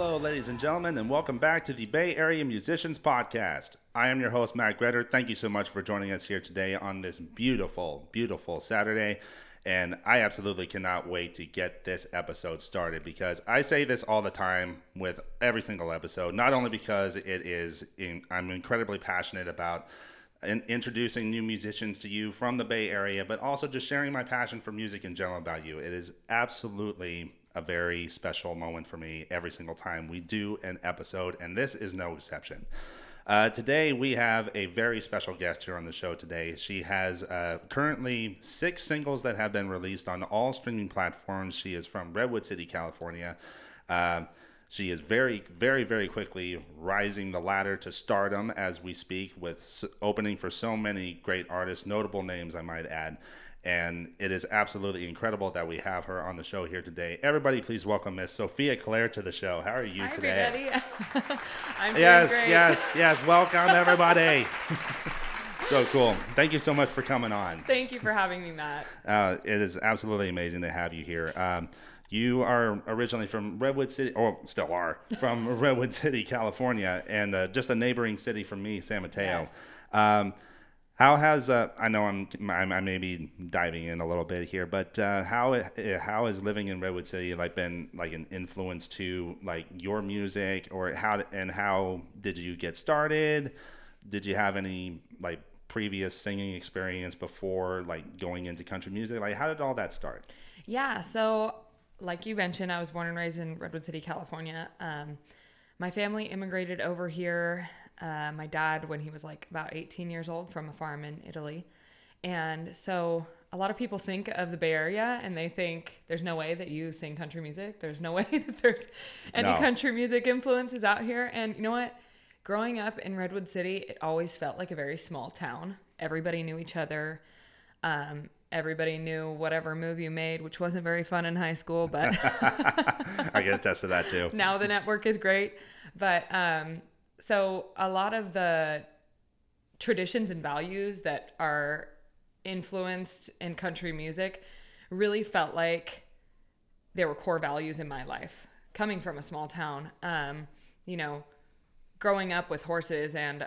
Hello, ladies and gentlemen, and welcome back to the Bay Area Musicians Podcast. I am your host, Matt Gretter. Thank you so much for joining us here today on this beautiful, beautiful Saturday. And I absolutely cannot wait to get this episode started because I say this all the time with every single episode, not only because I'm incredibly passionate about introducing new musicians to you from the Bay Area, but also just sharing my passion for music in general about you. It is absolutely a very special moment for me every single time we do an episode, and this is no exception. Today we have a very special guest here on the show today. She has currently 6 singles that have been released on all streaming platforms. She is from Redwood City, California. She is very, very, very quickly rising the ladder to stardom as we speak, with opening for so many great artists, notable names I might add. And it is absolutely incredible that we have her on the show here today. Everybody, please welcome Miss Sofia Claire to the show. How are you today? Everybody. I'm doing great. Yes. Welcome, everybody. So cool. Thank you so much for coming on. Thank you for having me, Matt. It is absolutely amazing to have you here. You are originally from Redwood City, or still are, from Redwood City, California, and just a neighboring city from me, San Mateo. Yes. How has I know I may be diving in a little bit here, but how has living in Redwood City been an influence to your music, or how did you get started? Did you have any previous singing experience before going into country music? How did all that start? Yeah, so like you mentioned, I was born and raised in Redwood City, California. My family immigrated over here. My dad, when he was about 18 years old, from a farm in Italy. And so a lot of people think of the Bay Area and they think there's no way that you sing country music. There's no way that there's any country music influences out here. And you know what? Growing up in Redwood City, it always felt like a very small town. Everybody knew each other. Everybody knew whatever move you made, which wasn't very fun in high school, but I can attest to that too. Now the network is great. But so a lot of the traditions and values that are influenced in country music really felt like they were core values in my life. Coming from a small town, growing up with horses and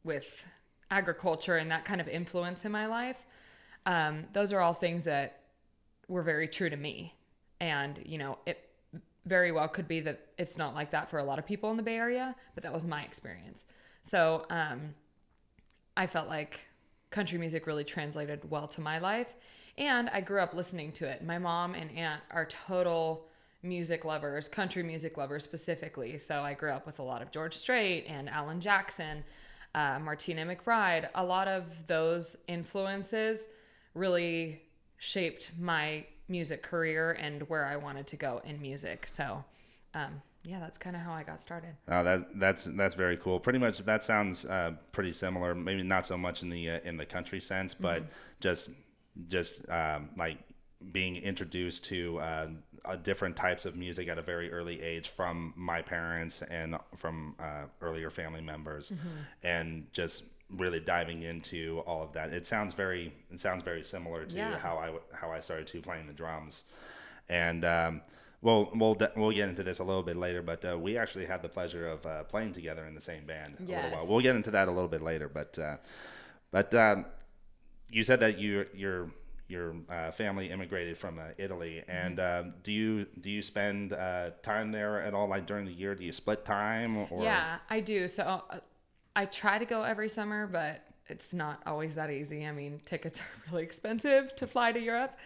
with agriculture and that kind of influence in my life, those are all things that were very true to me. And, it very well could be that it's not like that for a lot of people in the Bay Area, but that was my experience. So I felt like country music really translated well to my life, and I grew up listening to it. My mom and aunt are total music lovers, country music lovers specifically. So I grew up with a lot of George Strait and Alan Jackson, Martina McBride. A lot of those influences really shaped my music career and where I wanted to go in music. So, that's kind of how I got started. Oh, that's very cool. Pretty much that sounds pretty similar. Maybe not so much in the country sense, but just being introduced to different types of music at a very early age from my parents and from earlier family members, and just really diving into all of that. It sounds very similar to how I started playing the drums, and we'll get into this a little bit later. But we actually had the pleasure of playing together in the same band a little while. We'll get into that a little bit later. But you said that your family immigrated from Italy, and do you spend time there at all? During the year, do you split time? Or? Yeah, I do. So I try to go every summer, but it's not always that easy. I mean, tickets are really expensive to fly to Europe,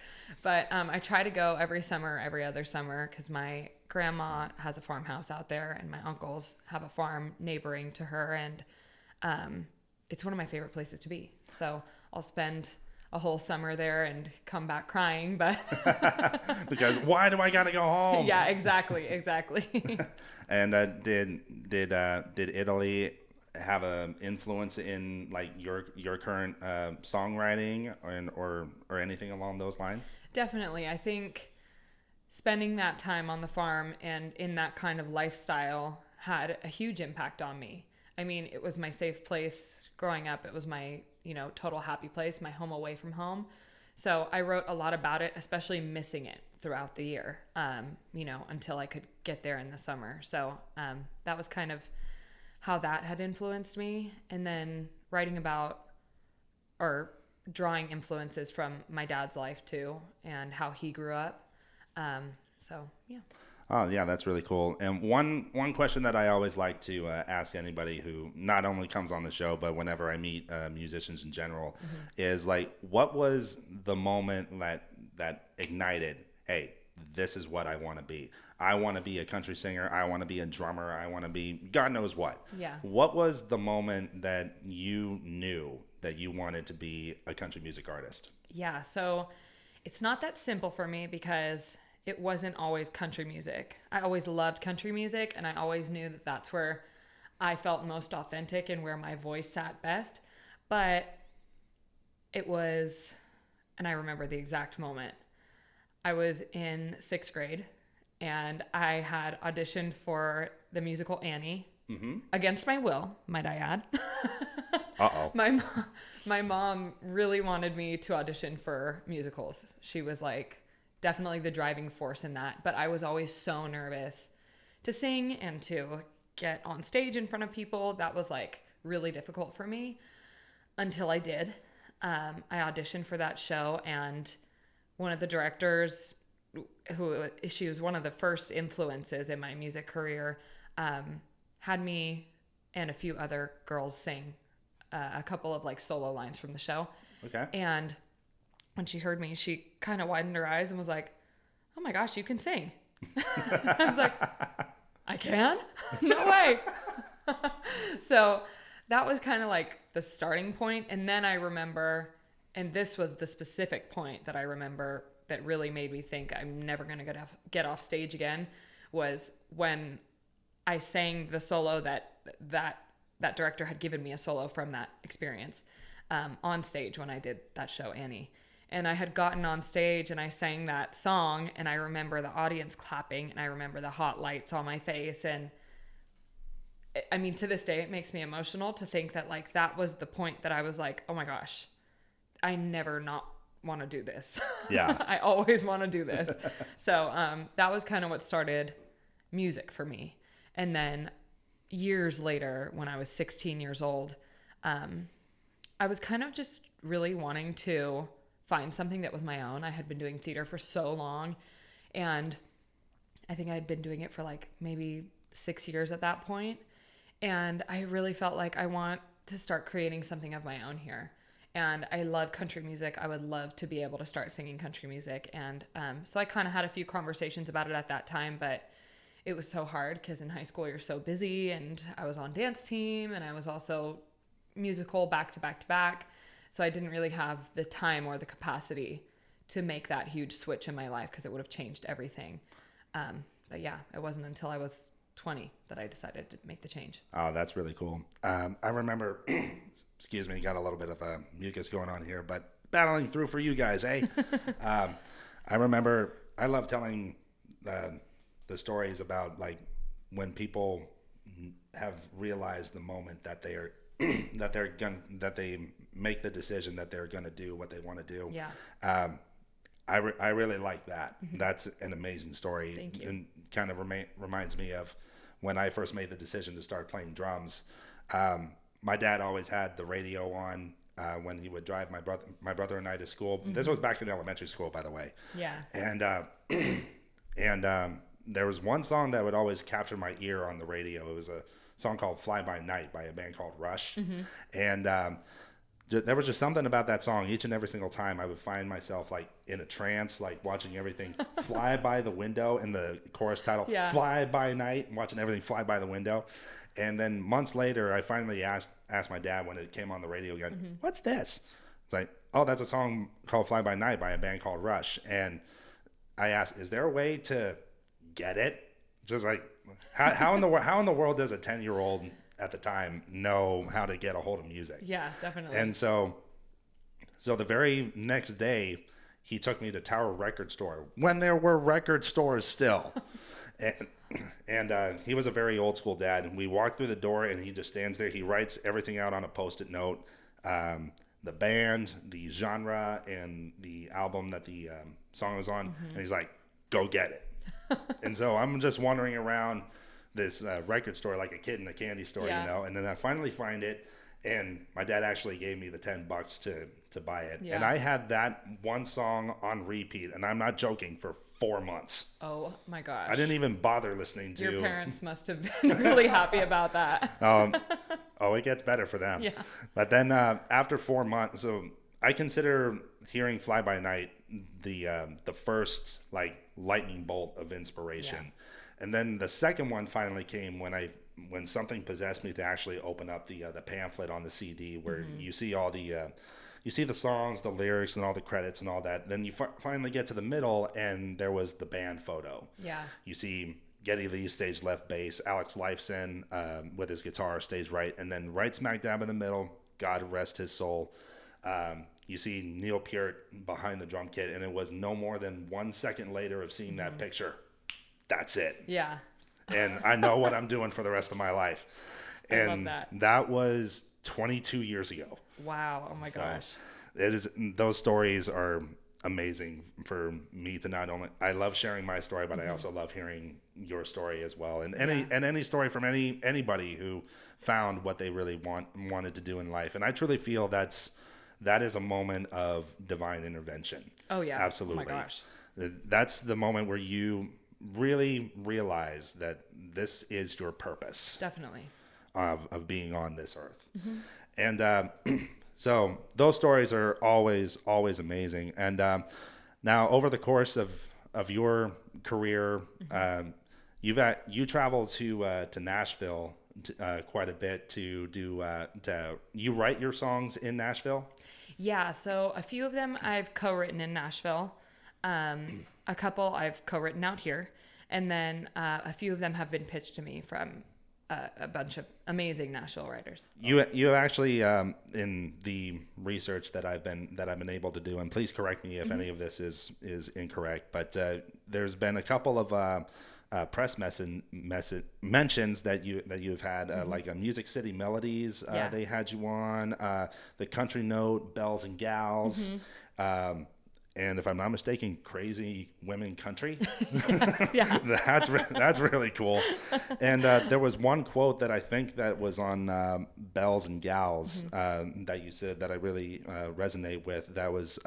but I try to go every summer, every other summer, because my grandma has a farmhouse out there, and my uncles have a farm neighboring to her, and it's one of my favorite places to be. So I'll spend a whole summer there and come back crying, but because why do I gotta go home? Yeah, exactly. And did Italy have an influence in your current songwriting or anything along those lines? Definitely. I think spending that time on the farm and in that kind of lifestyle had a huge impact on me. I mean, it was my safe place growing up. It was my, total happy place, my home away from home. So I wrote a lot about it, especially missing it, throughout the year, until I could get there in the summer. So that was kind of how that had influenced me. And then writing about or drawing influences from my dad's life too, and how he grew up. Yeah. Oh, yeah, that's really cool. And one question that I always like to ask anybody who not only comes on the show, but whenever I meet musicians in general, is like, what was the moment that ignited, hey, this is what I want to be. I want to be a country singer. I want to be a drummer. I want to be God knows what. Yeah. What was the moment that you knew that you wanted to be a country music artist? Yeah. So it's not that simple for me because it wasn't always country music. I always loved country music, and I always knew that that's where I felt most authentic and where my voice sat best. But it was, and I remember the exact moment. I was in 6th grade, and I had auditioned for the musical Annie, against my will, might I add. Uh-oh. My mom really wanted me to audition for musicals. She was like definitely the driving force in that. But I was always so nervous to sing and to get on stage in front of people. That was like really difficult for me until I did. I auditioned for that show, and one of the directors, she was one of the first influences in my music career, had me and a few other girls sing a couple of like solo lines from the show. Okay. And when she heard me, she kind of widened her eyes and was like, "Oh my gosh, you can sing." I was like, "I can? No way." So that was kind of like the starting point. And then I remember, and this was the specific point that I remember that really made me think I'm never going to get off stage again, was when I sang the solo that director had given me a solo from that experience on stage when I did that show, Annie. And I had gotten on stage and I sang that song, and I remember the audience clapping, and I remember the hot lights on my face. And I mean, to this day, it makes me emotional to think that like that was the point that I was like, oh my gosh, I never not want to do this. Yeah. I always want to do this. So that was kind of what started music for me. And then years later, when I was 16 years old, I was kind of just really wanting to find something that was my own. I had been doing theater for so long, and I think I had been doing it for like maybe 6 years at that point. And I really felt like I want to start creating something of my own here. And I love country music. I would love to be able to start singing country music. And so I kind of had a few conversations about it at that time, but it was so hard because in high school you're so busy, and I was on dance team, and I was also musical back to back to back. So I didn't really have the time or the capacity to make that huge switch in my life because it would have changed everything. But yeah, it wasn't until I was 20 that I decided to make the change. Oh, that's really cool. I remember, excuse me, got a little bit of mucus going on here, but battling through for you guys, eh? I remember, I love telling the stories about like when people have realized the moment that they are that they make the decision that they're going to do what they want to do. Yeah. I really like that. Mm-hmm. That's an amazing story. Thank you. And kind of reminds me of when I first made the decision to start playing drums. My dad always had the radio on when he would drive my brother and I to school. Mm-hmm. This was back in elementary school, by the way. Yeah. And there was one song that would always capture my ear on the radio. It was a song called Fly By Night by a band called Rush. Mm-hmm. And there was just something about that song. Each and every single time I would find myself like in a trance, like watching everything fly by the window, and the chorus title, Fly By Night, and watching everything fly by the window. And then months later, I finally asked my dad when it came on the radio again, mm-hmm. What's this? It's like, oh, that's a song called Fly By Night by a band called Rush. And I asked, is there a way to get it? Just like, how in the world does a 10-year-old at the time know how to get a hold of music? Yeah, definitely. And so the very next day, he took me to Tower Record Store when there were record stores still. and he was a very old school dad. And we walked through the door, and he just stands there. He writes everything out on a Post-it note, the band, the genre, and the album that the song was on. Mm-hmm. And he's like, go get it. And so I'm just wandering around this record store like a kid in a candy store, Yeah. you know, and then I finally find it, and my dad actually gave me the $10 to buy it. Yeah. And I had that one song on repeat, and I'm not joking, for 4 months. Oh my gosh. I didn't even bother listening to. Your parents must have been really happy about that. Oh, it gets better for them. Yeah. But then after 4 months, so I consider hearing Fly By Night the first like lightning bolt of inspiration. Yeah. And then the second one finally came when something possessed me to actually open up the pamphlet on the CD where you see all the you see the songs, the lyrics, and all the credits and all that. Then you finally get to the middle, and there was the band photo. Yeah. You see Geddy Lee stage left bass, Alex Lifeson with his guitar stage right, and then right smack dab in the middle, God rest his soul, you see Neil Peart behind the drum kit, and it was no more than 1 second later of seeing that picture. That's it. Yeah. And I know what I'm doing for the rest of my life. And love that. that was 22 years ago. Wow. Oh my gosh. It is. Those stories are amazing for me to not only. I love sharing my story, but I also love hearing your story as well, and any story from anybody who found what they really wanted to do in life. And I truly feel that is a moment of divine intervention. Oh yeah. Absolutely. Oh my gosh. That's the moment where you really realize that this is your purpose. Definitely. Of being on this earth. And so those stories are always amazing. And now over the course of your career, you travel to Nashville quite a bit to do you write your songs in Nashville? Yeah, so a few of them I've co-written in Nashville. A couple I've co-written out here, and then a few of them have been pitched to me from a bunch of amazing Nashville writers. You actually in the research that I've been able to do, and please correct me if any of this is incorrect, but there's been a couple of press mentions that you've had, like Music City Melodies. They had you on the Country Note, Bells and Gals. And if I'm not mistaken, Crazy Women Country. Yes, yeah. That's really cool. And there was one quote that I think that was on Bells and Gals that you said that I really resonate with. That was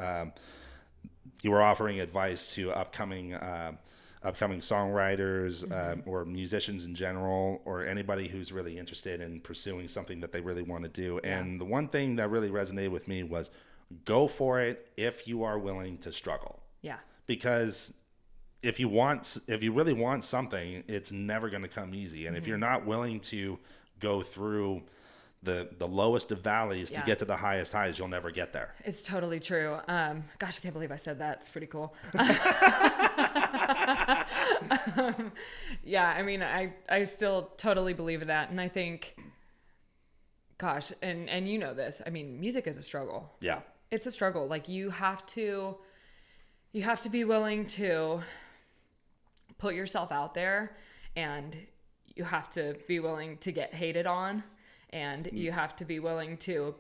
you were offering advice to upcoming songwriters or musicians in general, or anybody who's really interested in pursuing something that they really want to do. Yeah. And the one thing that really resonated with me was, go for it if you are willing to struggle. Yeah. Because if you really want something, it's never going to come easy. And if you're not willing to go through the lowest of valleys to get to the highest highs, you'll never get there. It's totally true. Gosh, I can't believe I said that. It's pretty cool. Yeah, I mean, I still totally believe that. And I think, gosh, and you know this, I mean, music is a struggle. Yeah. It's a struggle. Like you have to be willing to put yourself out there, and you have to be willing to get hated on, and you have to be willing to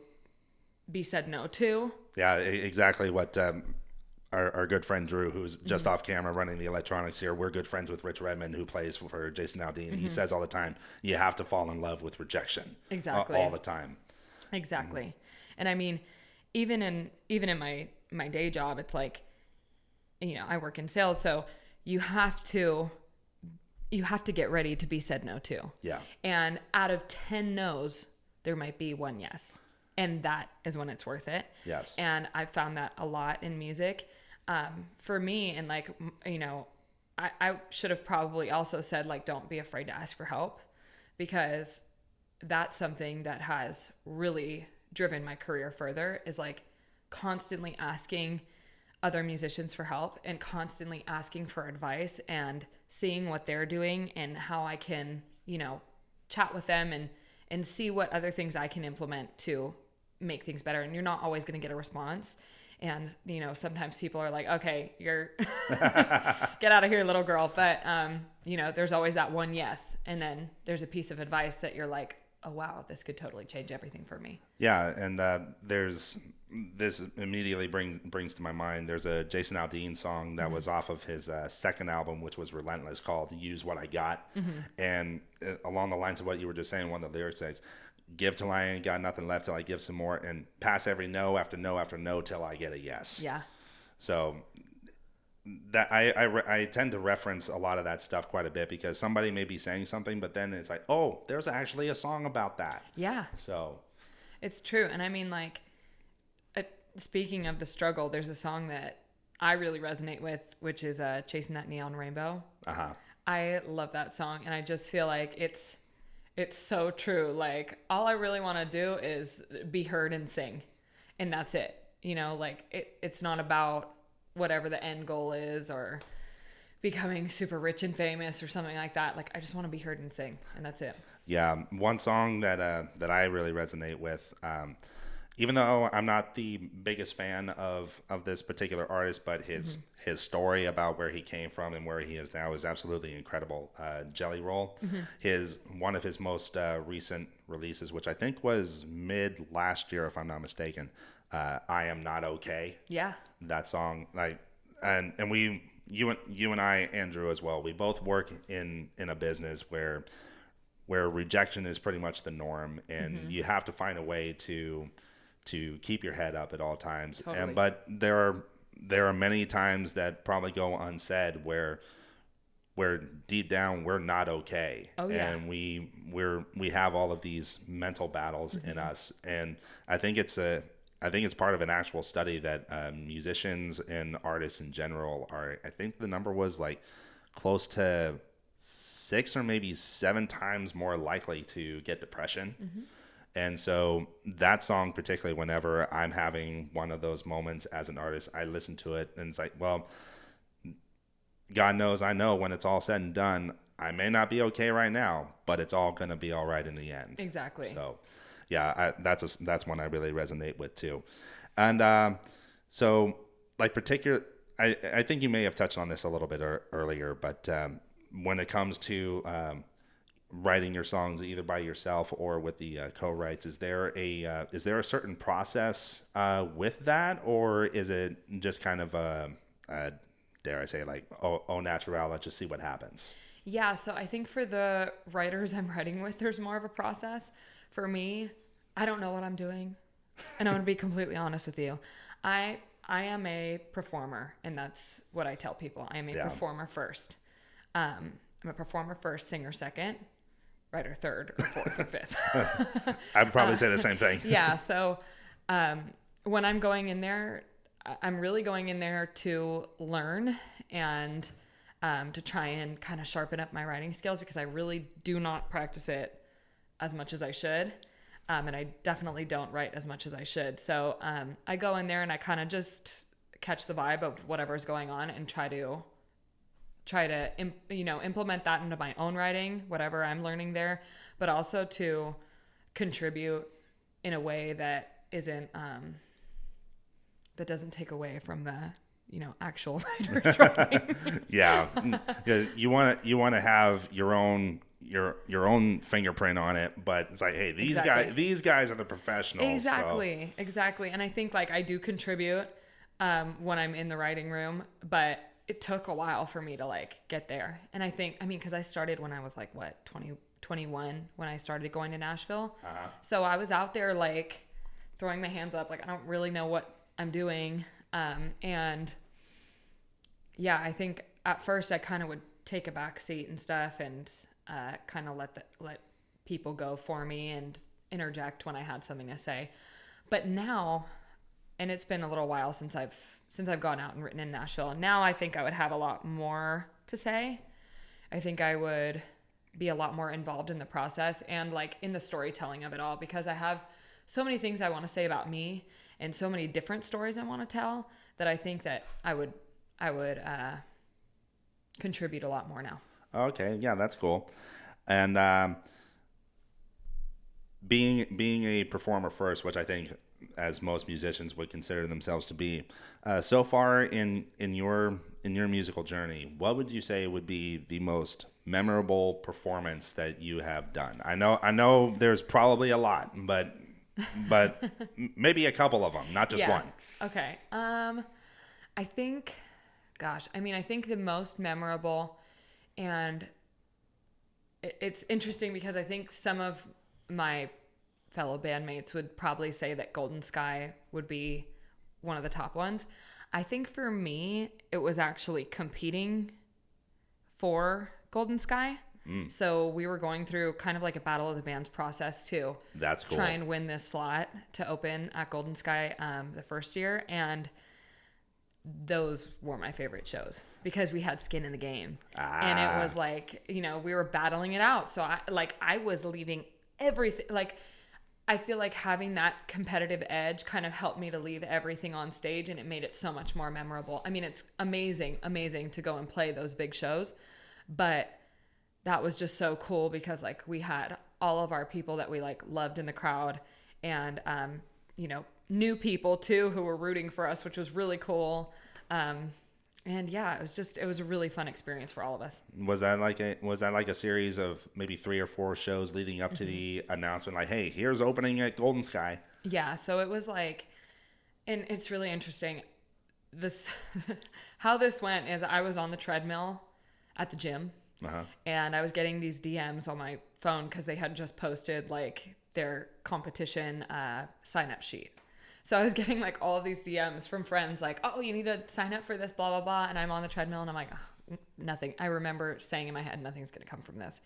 be said no to. Yeah, exactly what our good friend Drew, who's just off camera running the electronics here, we're good friends with Rich Redmond, who plays for Jason Aldean. He says all the time, you have to fall in love with rejection. Exactly. All the time. Exactly. And I mean, even in my day job, it's like, you know, I work in sales, so you have to get ready to be said no to. Yeah. And out of 10 no's, there might be one yes. And that is when it's worth it. Yes. And I've found that a lot in music. For me, and like, you know, I should have probably also said, like, don't be afraid to ask for help, because that's something that has really driven my career further, is like constantly asking other musicians for help and constantly asking for advice and seeing what they're doing and how I can, you know, chat with them and see what other things I can implement to make things better. And you're not always going to get a response. And, you know, sometimes people are like, okay, you're get out of here, little girl. But, you know, there's always that one yes. And then there's a piece of advice that you're like, oh wow, this could totally change everything for me. Yeah, and there's this immediately brings to my mind. There's a Jason Aldean song that was off of his second album, which was Relentless, called "Use What I Got," and along the lines of what you were just saying, one of the lyrics says, "Give till I ain't got nothing left, till I give some more, and pass every no after no after no till I get a yes." Yeah. So that I tend to reference a lot of that stuff quite a bit, because somebody may be saying something, but then it's like, oh, there's actually a song about that. Yeah. So it's true. And I mean, like, speaking of the struggle, there's a song that I really resonate with, which is Chasing That Neon Rainbow. I love that song, and I just feel like it's so true. Like, all I really want to do is be heard and sing, and that's it. You know, like, it's not about whatever the end goal is, or becoming super rich and famous or something like that. Like, I just want to be heard and sing, and that's it. Yeah, one song that I really resonate with, even though I'm not the biggest fan of this particular artist, but his story about where he came from and where he is now is absolutely incredible. Jelly Roll, one of his most recent releases, which I think was mid last year, if I'm not mistaken. I Am Not Okay. Yeah. That song, like, and you and I, Andrew, as well, we both work in a business where rejection is pretty much the norm, and you have to find a way to keep your head up at all times. Totally. But there are many times that probably go unsaid where deep down we're not okay. Oh, yeah. And we have all of these mental battles in us, and I think it's part of an actual study that musicians and artists in general are, I think the number was like close to 6 or maybe 7 times more likely to get depression. And so that song, particularly whenever I'm having one of those moments as an artist, I listen to it and it's like, well, God knows I know when it's all said and done, I may not be okay right now, but it's all going to be all right in the end. Exactly. So yeah, that's one I really resonate with too. And so, like, I think you may have touched on this a little bit earlier, but when it comes to writing your songs either by yourself or with the co-writes, is there a certain process with that, or is it just kind of dare I say, like, au naturel, let's just see what happens? Yeah, so I think for the writers I'm writing with, there's more of a process. For me, I don't know what I'm doing, and I'm going to be completely honest with you. I am a performer, and that's what I tell people. I am a performer first. I'm a performer first, singer second, writer third, or fourth, or fifth. I'd probably say the same thing. Yeah, so when I'm going in there, I'm really going in there to learn and to try and kind of sharpen up my writing skills, because I really do not practice it as much as I should. And I definitely don't write as much as I should. So I go in there and I kind of just catch the vibe of whatever's going on and try to implement that into my own writing, whatever I'm learning there, but also to contribute in a way that isn't that doesn't take away from the actual writer's writing. Yeah, you want to have your own fingerprint on it, but it's like, hey, these guys are the professionals. Exactly. And I think, like, I do contribute when I'm in the writing room, but it took a while for me to, like, get there. And I think, because I started when I was like 21 when I started going to Nashville. So I was out there, like, throwing my hands up, like, I don't really know what I'm doing. And yeah, I think at first I kind of would take a back seat and stuff, and kind of let people go for me and interject when I had something to say. But now, and it's been a little while since I've gone out and written in Nashville, now I think I would have a lot more to say. I think I would be a lot more involved in the process and, like, in the storytelling of it all, because I have so many things I want to say about me and so many different stories I want to tell, that I think that I would contribute a lot more now. Okay, yeah, that's cool. And being a performer first, which I think, as most musicians would consider themselves to be, so far in your musical journey, what would you say would be the most memorable performance that you have done? I know there's probably a lot, but maybe a couple of them, not just one. Okay. I think, I think the most memorable, and it's interesting because I think some of my fellow bandmates would probably say that Golden Sky would be one of the top ones. I think for me, it was actually competing for Golden Sky. So we were going through kind of like a battle of the bands process too. That's cool. Try and win this slot to open at Golden Sky the first year. And those were my favorite shows because we had skin in the game. And it was like, we were battling it out. So I was leaving everything. Like, I feel like having that competitive edge kind of helped me to leave everything on stage, and it made it so much more memorable. I mean, it's amazing to go and play those big shows, but that was just so cool because like we had all of our people that we like loved in the crowd, and new people too who were rooting for us, which was really cool. And yeah, it was a really fun experience for all of us. Was that like a series of maybe 3 or 4 shows leading up to the announcement, like, hey, here's opening at Golden Sky? Yeah, so it was like, and it's really interesting. How this went is I was on the treadmill at the gym, and I was getting these DMs on my phone because they had just posted like their competition sign up sheet. So I was getting like all of these DMs from friends like, oh, you need to sign up for this, blah, blah, blah. And I'm on the treadmill and I'm like, oh, nothing. I remember saying in my head, nothing's going to come from this.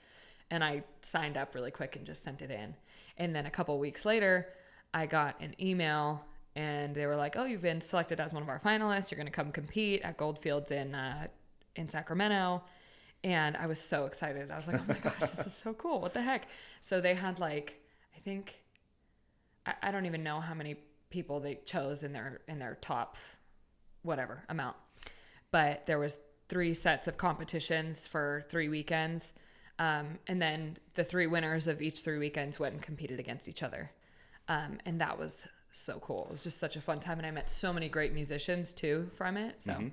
And I signed up really quick and just sent it in. And then a couple of weeks later, I got an email and they were like, oh, you've been selected as one of our finalists. You're going to come compete at Goldfields in Sacramento. And I was so excited. I was like, oh my gosh, this is so cool. What the heck? So they had like, I think, I don't even know how many people they chose in their top whatever amount, but there was 3 sets of competitions for 3 weekends, and then the 3 winners of each 3 weekends went and competed against each other, and that was so cool. It was just such a fun time, and I met so many great musicians too from it. So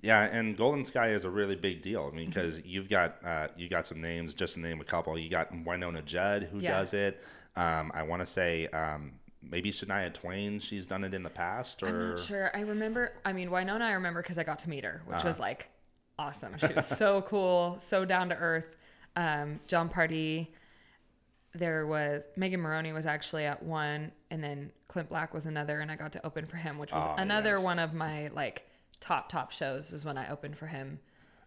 yeah, and Golden Sky is a really big deal. I mean, because you got some names, just to name a couple. You got Winona Judd who does it. I want to say maybe Shania Twain, she's done it in the past, or I'm not sure. Winona I remember because I got to meet her, which was like awesome. She was so cool, so down to earth. John Pardee, there was Megan Maroney was actually at one, and then Clint Black was another, and I got to open for him, which was another one of my like top shows was when I opened for him.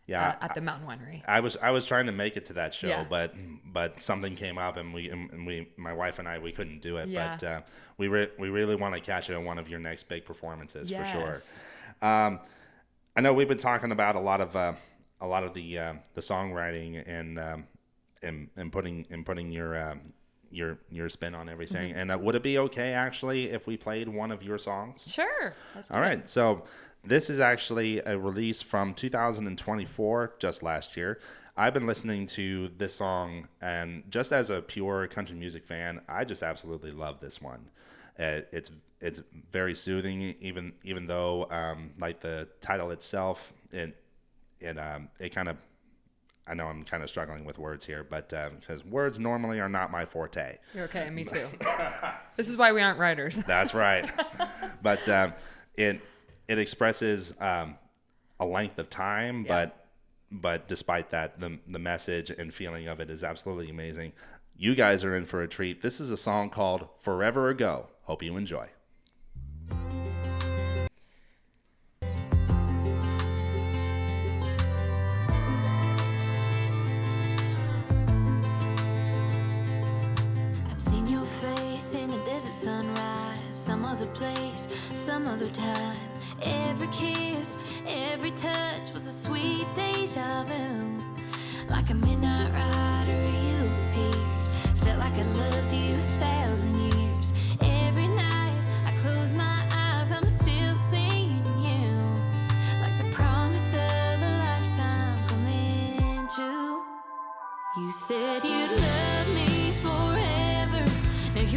Yeah, at the Mountain Winery. I was trying to make it to that show, but something came up, and we my wife and I, we couldn't do it. Yeah. But we really want to catch it on one of your next big performances for sure. I know we've been talking about a lot of the songwriting and putting your spin on everything. And would it be okay actually if we played one of your songs? Sure. That's all right. So. This is actually a release from 2024, just last year. I've been listening to this song, and just as a pure country music fan, I just absolutely love this one. It's very soothing, even though like the title itself, it kind of, I know I'm kind of struggling with words here, but because words normally are not my forte. You're okay, me too. This is why we aren't writers. That's right. But it expresses a length of time, but despite that, the message and feeling of it is absolutely amazing. You guys are in for a treat. This is a song called Forever Ago. Hope you enjoy. I'd seen your face in a desert sunrise, some other place, some other time. Every kiss, every touch was a sweet deja vu. Like a midnight rider, you appeared. Felt like I loved you 1,000 years. Every night I close my eyes, I'm still seeing you. Like the promise of a lifetime coming true. You said you'd love me forever. Now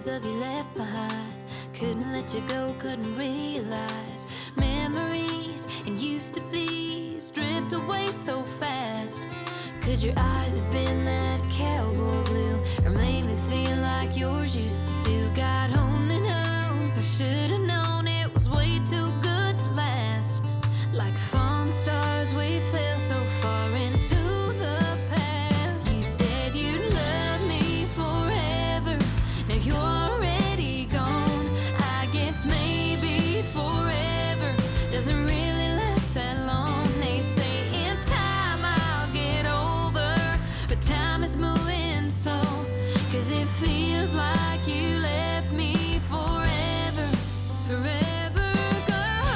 pieces of you left behind. Couldn't let you go, couldn't realize memories and used to be's drift away so fast. Could your eyes have been that cowboy blue, or made me feel like yours used to do? God only knows, I should have known it was way too good to last. Like falling stars, we fell so far into the past. You said you'd love me forever, now you're already gone. I guess maybe forever doesn't really last that long. They say in time I'll get over, but time is moving slow. 'Cause it feels like you left me forever, forever gone.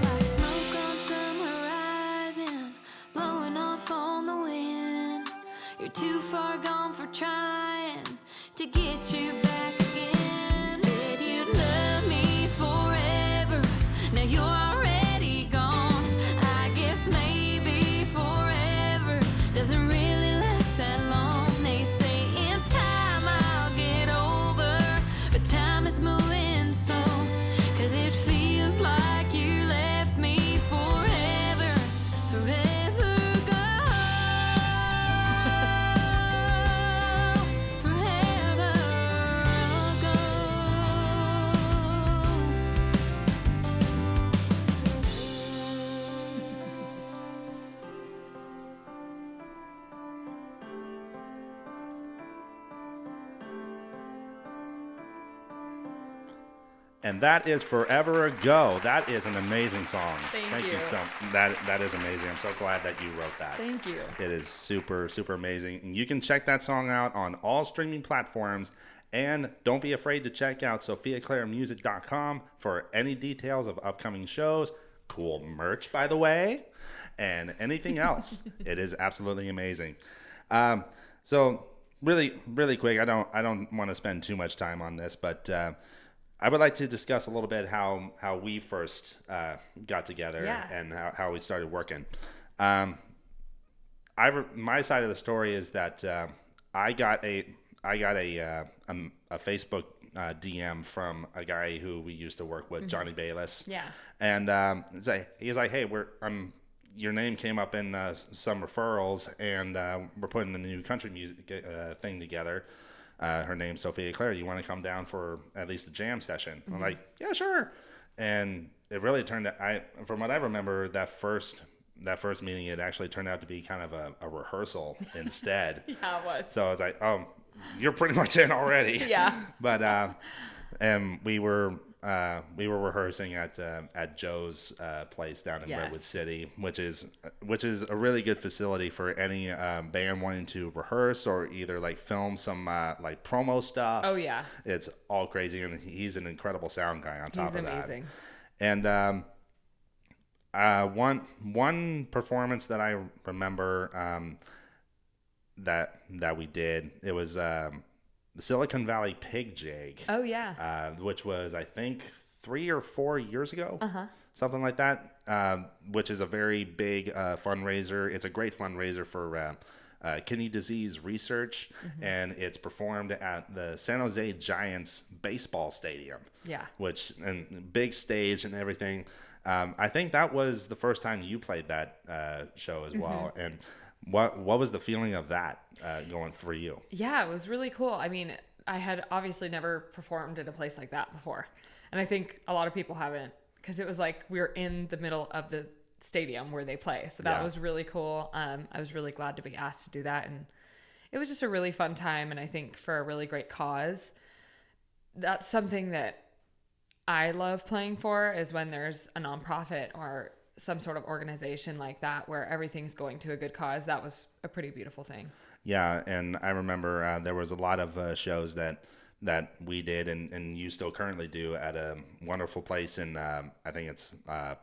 Like smoke on some horizon, blowing off on the wind. You're too far gone for trying to get you back again. You said you'd love me forever, now you're already gone. I guess maybe forever doesn't really last that long. They say in time I'll get over, but time is moving slow. 'Cause it feels like you left me forever, forever gone. Forever And that is Forever Ago. That is an amazing song. Thank you. so that is amazing. I'm so glad that you wrote that. Thank you. It is super, super amazing. And you can check that song out on all streaming platforms. And don't be afraid to check out SofiaClaireMusic.com for any details of upcoming shows, cool merch, by the way, and anything else. It is absolutely amazing. So really, really quick, I don't want to spend too much time on this, but I would like to discuss a little bit how we first got together and how we started working. My side of the story is that I got a Facebook DM from a guy who we used to work with, Johnny Bayless. Yeah. And he's like, hey, your name came up in some referrals, and we're putting a new country music thing together. Her name's Sofia Claire. You want to come down for at least a jam session? I'm like, yeah, sure. And it really turned out, from what I remember, that first meeting, it actually turned out to be kind of a rehearsal instead. Yeah, it was. So I was like, oh, you're pretty much in already. Yeah. But and we were rehearsing at Joe's place down in Redwood City, which is a really good facility for any band wanting to rehearse or either like film some like promo stuff. Oh yeah. It's all crazy, and he's an incredible sound guy on top of that. He's amazing. And one performance that I remember that we did, it was the Silicon Valley Pig Jig. Oh yeah. Which was, I think, 3 or 4 years ago, something like that. Which is a very big fundraiser. It's a great fundraiser for kidney disease research, and it's performed at the San Jose Giants baseball stadium. Yeah. And big stage and everything. I think that was the first time you played that show as well. And what was the feeling of that going for you? Yeah, it was really cool. I mean, I had obviously never performed at a place like that before. And I think a lot of people haven't, because it was like we were in the middle of the stadium where they play. So that was really cool. I was really glad to be asked to do that. And it was just a really fun time. And I think for a really great cause, that's something that I love playing for, is when there's a nonprofit or some sort of organization like that where everything's going to a good cause. That was a pretty beautiful thing. Yeah. And I remember there was a lot of shows that we did and you still currently do at a wonderful place in, I think it's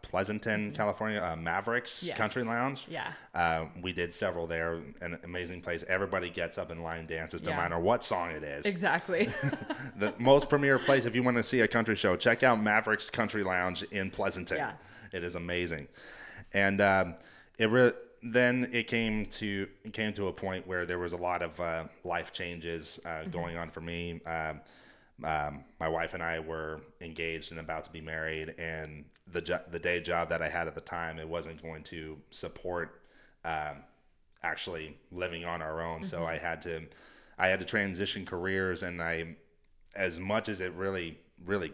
Pleasanton, California, Mavericks Country Lounge. Yeah. We did several there, an amazing place. Everybody gets up and line dances no matter what song it is. Exactly. The most premier place, if you want to see a country show, check out Mavericks Country Lounge in Pleasanton. Yeah. It is amazing. And then it came to a point where there was a lot of life changes going on for me. My wife and I were engaged and about to be married, and the day job that I had at the time, it wasn't going to support actually living on our own. So I had to transition careers, and as much as it really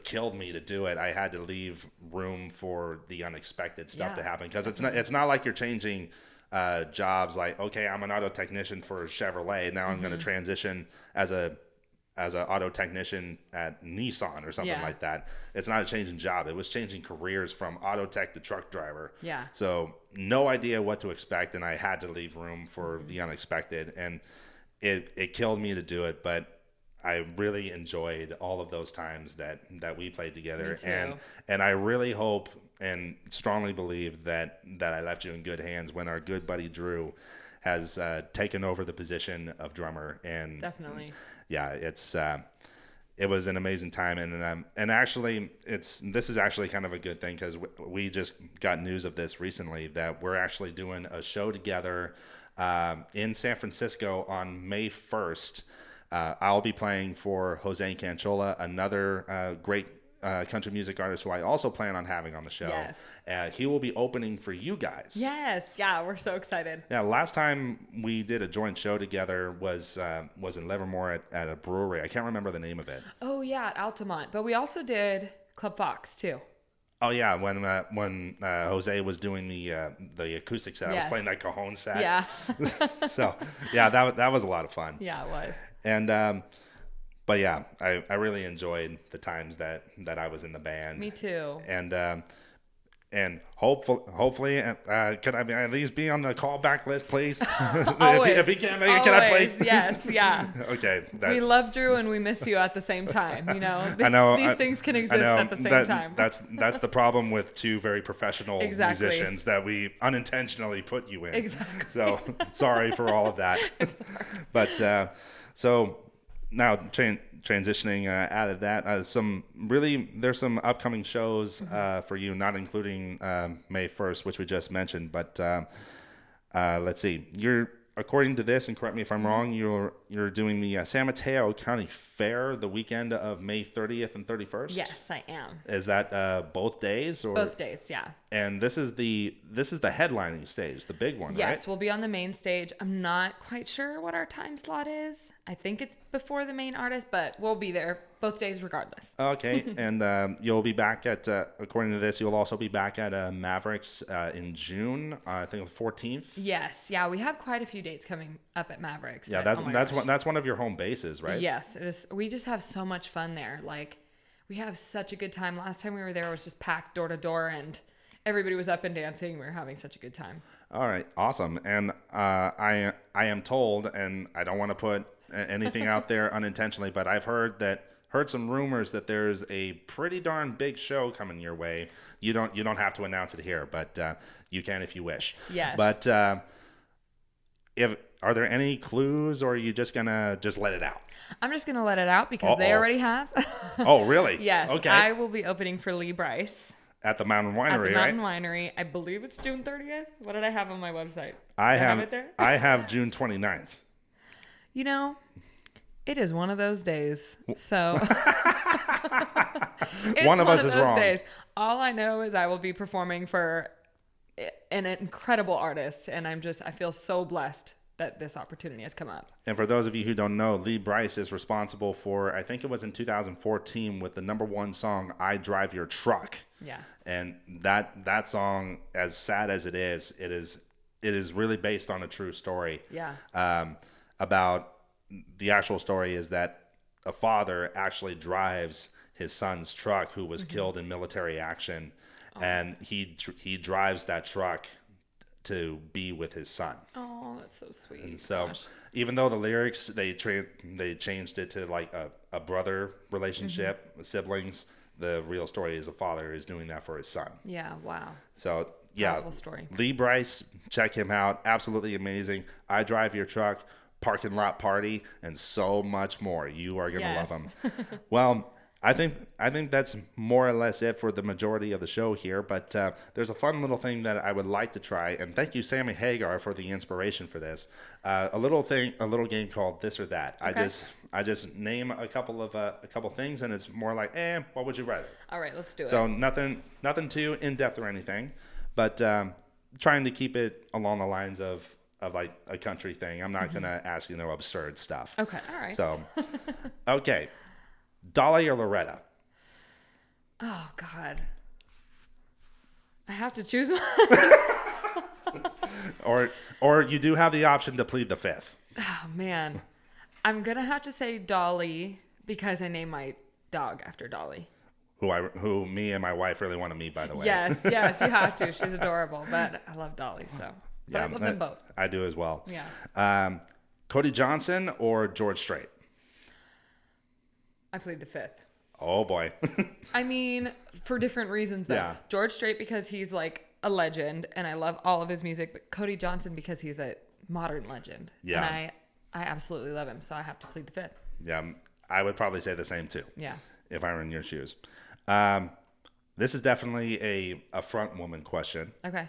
killed me to do it, I had to leave room for the unexpected stuff to happen, because it's not like you're changing jobs. Like, okay, I'm an auto technician for Chevrolet, now I'm going to transition as a auto technician at Nissan or something like that. It's not a changing job. It was changing careers from auto tech to truck driver. Yeah. So no idea what to expect, and I had to leave room for the unexpected, and it killed me to do it, but I really enjoyed all of those times that we played together. Me too. And I really hope and strongly believe that I left you in good hands when our good buddy Drew has taken over the position of drummer. And definitely. Yeah, it was an amazing time, and actually this is actually kind of a good thing, because we just got news of this recently, that we're actually doing a show together in San Francisco on May 1st. I'll be playing for Jose Canchola, another great country music artist who I also plan on having on the show. Yes. He will be opening for you guys. Yes. Yeah, we're so excited. Yeah, last time we did a joint show together was in Livermore at a brewery. I can't remember the name of it. Oh, yeah, at Altamont. But we also did Club Fox, too. Oh, yeah, when Jose was doing the acoustic set, I was playing that cajon set. Yeah. So, yeah, that was a lot of fun. Yeah, it was. And but yeah, I really enjoyed the times that I was in the band. Me too. And hopefully, can I at least be on the callback list, please? Always. if he can't make it, can I play? Yes, yeah. Okay. We love Drew and we miss you at the same time. You know, I know these things can exist at the same time. That's the problem with two very professional musicians, that we unintentionally put you in. Exactly. So sorry for all of that. But so now transitioning out of that, there's some upcoming shows for you, not including May 1st, which we just mentioned. But let's see, according to this, and correct me if I'm wrong, you're doing the San Mateo County Fair the weekend of May 30th and 31st. Yes, I am. Is that both days, or both days? Yeah. And this is the headlining stage, the big one, yes, right? We'll be on the main stage. I'm not quite sure what our time slot is. I think it's before the main artist, but we'll be there both days regardless. Okay, and you'll be back at, according to this, you'll also be back at Mavericks in June, I think the 14th. Yes, yeah, we have quite a few dates coming up at Mavericks. Yeah, but, that's one of your home bases, right? Yes, we just have so much fun there. Like, we have such a good time. Last time we were there, it was just packed door to door, and everybody was up and dancing. We were having such a good time. All right, awesome. And I am told, and I don't want to put anything out there unintentionally, but I've heard some rumors that there's a pretty darn big show coming your way. You don't have to announce it here, but you can if you wish. Yes. But are there any clues, or are you just gonna let it out? I'm just gonna let it out because they already have. Oh, really? Yes. Okay. I will be opening for Lee Bryce. At the Mountain Winery, At the Mountain right? Winery. I believe it's June 30th. What did I have on my website? I have it there? I have June 29th. You know, it is one of those days. So it's one of us is those wrong. Days. All I know is I will be performing for an incredible artist, and I feel so blessed that this opportunity has come up. And for those of you who don't know, Lee Bryce is responsible for, I think it was in 2014, with the #1 song, I Drive Your Truck. Yeah. And that song, as sad as it is really based on a true story. Yeah. About the actual story is that a father actually drives his son's truck, who was killed in military action. Oh. And he drives that truck to be with his son. Oh, that's so sweet. And so, Gosh. even though the lyrics they changed it to like a brother relationship, siblings, the real story is a father is doing that for his son. Yeah. Wow. So yeah, powerful story. Lee Bryce, check him out. Absolutely amazing. I Drive Your Truck, Parking Lot Party, and so much more. You are gonna love him. Well, I think that's more or less it for the majority of the show here. But there's a fun little thing that I would like to try, and thank you, Sammy Hagar, for the inspiration for this. A little game called This or That. Okay. I just name a couple things, and it's more like, what would you rather? All right, let's do it. So nothing too in depth or anything, but trying to keep it along the lines of like a country thing. I'm not gonna ask absurd stuff. Okay, all right. So, okay, Dolly or Loretta? Oh God, I have to choose one. Or you do have the option to plead the fifth. Oh man, I'm gonna have to say Dolly because I named my dog after Dolly. Who me and my wife really want to meet, by the way. Yes, you have to. She's adorable, but I love Dolly, so. But I love them both. I do as well. Yeah. Cody Johnson or George Strait? I plead the fifth. Oh boy. I mean, for different reasons though. Yeah. George Strait because he's like a legend and I love all of his music, but Cody Johnson because he's a modern legend. Yeah. And I absolutely love him, so I have to plead the fifth. Yeah, I would probably say the same too. Yeah. If I were in your shoes. This is definitely a front woman question. Okay.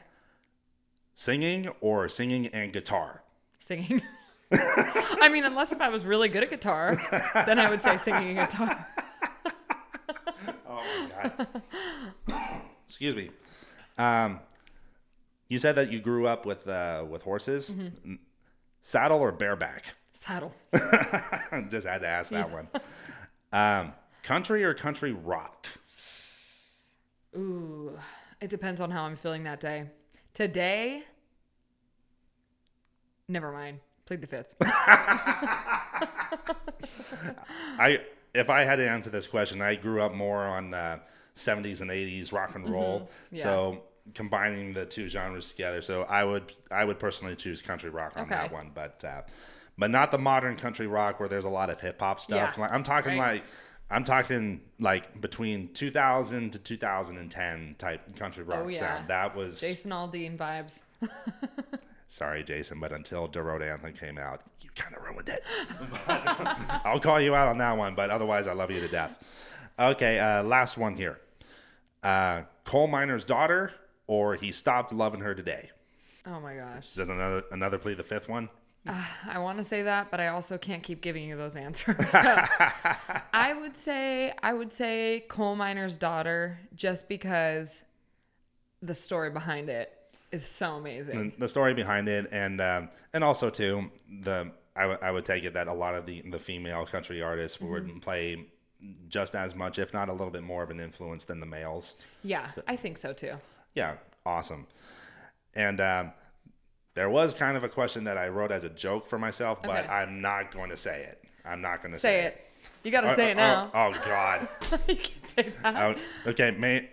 Singing or singing and guitar? Singing. I mean, unless if I was really good at guitar, then I would say singing and guitar. Oh my God. Excuse me. You said that you grew up with horses. Mm-hmm. Saddle or bareback? Saddle. Just had to ask that one. Country or country rock? Ooh, it depends on how I'm feeling that day. Today, never mind. Plead the fifth. If I had to answer this question, I grew up more on 70s and 80s rock and roll. Mm-hmm. Yeah. So combining the two genres together. So I would personally choose country rock on that one, but not the modern country rock where there's a lot of hip hop stuff. Yeah. Like, I'm talking like between 2000 to 2010 type country rock sound. That was Jason Aldean vibes. Sorry, Jason, but until the Road Anthem came out, you kind of ruined it. I'll call you out on that one, but otherwise, I love you to death. Okay, last one here. Coal miner's daughter, or he stopped loving her today? Oh my gosh. Is that another plead the fifth one? I want to say that, but I also can't keep giving you those answers. So I would say coal miner's daughter, just because the story behind it is so amazing. The story behind it, and also too, I would take it that a lot of the female country artists would play just as much, if not a little bit more of an influence than the males. Yeah, so, I think so too. Yeah, awesome. And there was kind of a question that I wrote as a joke for myself, but I'm not going to say it. I'm not going to say it. You got to say it now. Oh God. You can't say that. Okay,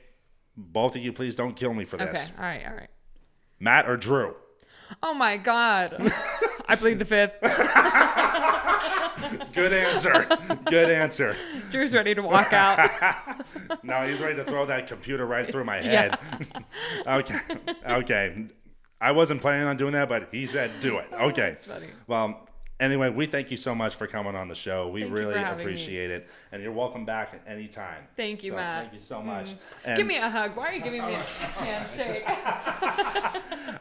both of you, please don't kill me for this. Okay, all right. Matt or Drew? Oh my God. I plead the fifth. Good answer. Drew's ready to walk out. No, he's ready to throw that computer right through my head. Yeah. Okay. I wasn't planning on doing that, but he said do it. Okay. That's funny. Well, anyway, we thank you so much for coming on the show. We Thank you really for having appreciate it. And you're welcome back at any time. Thank you, Matt. Thank you so much. And give me a hug. Why are you giving me a handshake?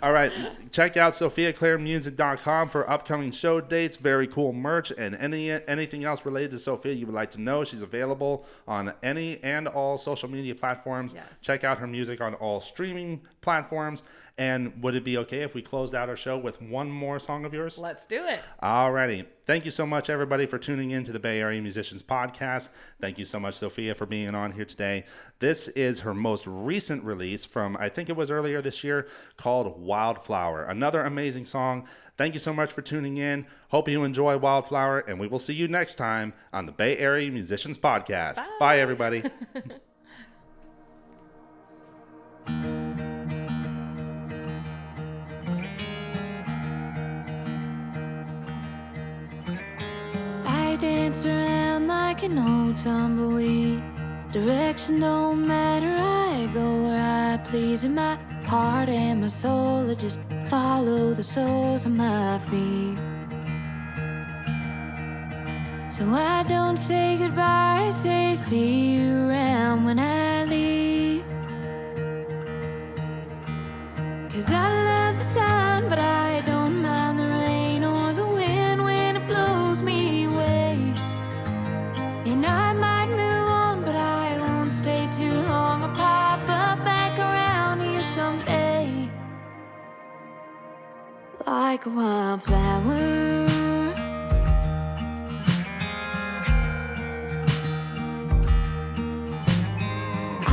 all right. Check out SofiaClaireMusic.com for upcoming show dates, very cool merch, and anything else related to Sophia you would like to know. She's available on any and all social media platforms. Yes. Check out her music on all streaming platforms. And would it be okay if we closed out our show with one more song of yours? Let's do it. Alrighty. Thank you so much, everybody, for tuning in to the Bay Area Musicians Podcast. Thank you so much, Sophia, for being on here today. This is her most recent release from, I think it was earlier this year, called Wildflower. Another amazing song. Thank you so much for tuning in. Hope you enjoy Wildflower, and we will see you next time on the Bay Area Musicians Podcast. Bye everybody. Dance around like an old tumbleweed. Direction don't matter, I go where I please. And my heart and my soul, I just follow the soles of my feet. So I don't say goodbye, I say see you around when I leave. 'Cause I love the sun, but I don't mind the rain or the wind when it blows me away. And I might move on, but I won't stay too long. I'll pop up back around here someday, like a wildflower.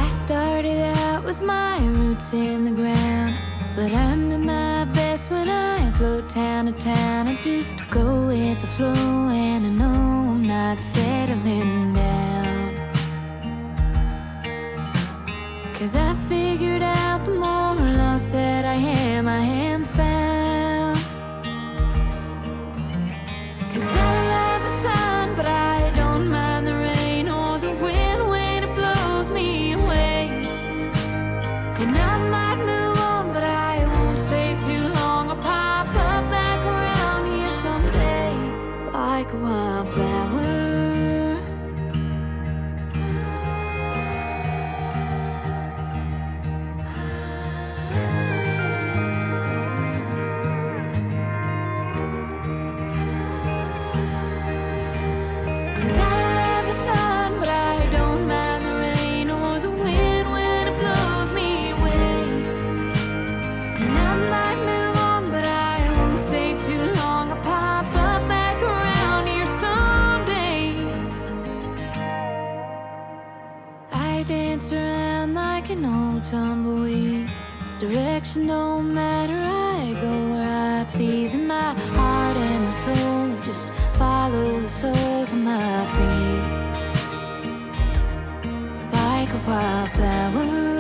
I started out with my roots in the ground, but I'm at my best when I float town to town. I just go with the flow, and I know I'm not settling down. 'Cause I figured out the more lost that I am found. 'Cause I love the sun, but I don't mind the rain or the wind when it blows me away. And I might move on, but I won't stay too long. I'll pop up back around here someday, like a wildflower. 'Cause I love the sun, but I don't mind the rain or the wind when it blows me away. And I might move on, but I won't stay too long. I'll pop up back around here someday. I dance around like an old tumbleweed. Direction don't matter, I go where I please. And my heart and my soul just follow the soles of my feet, like a wildflower.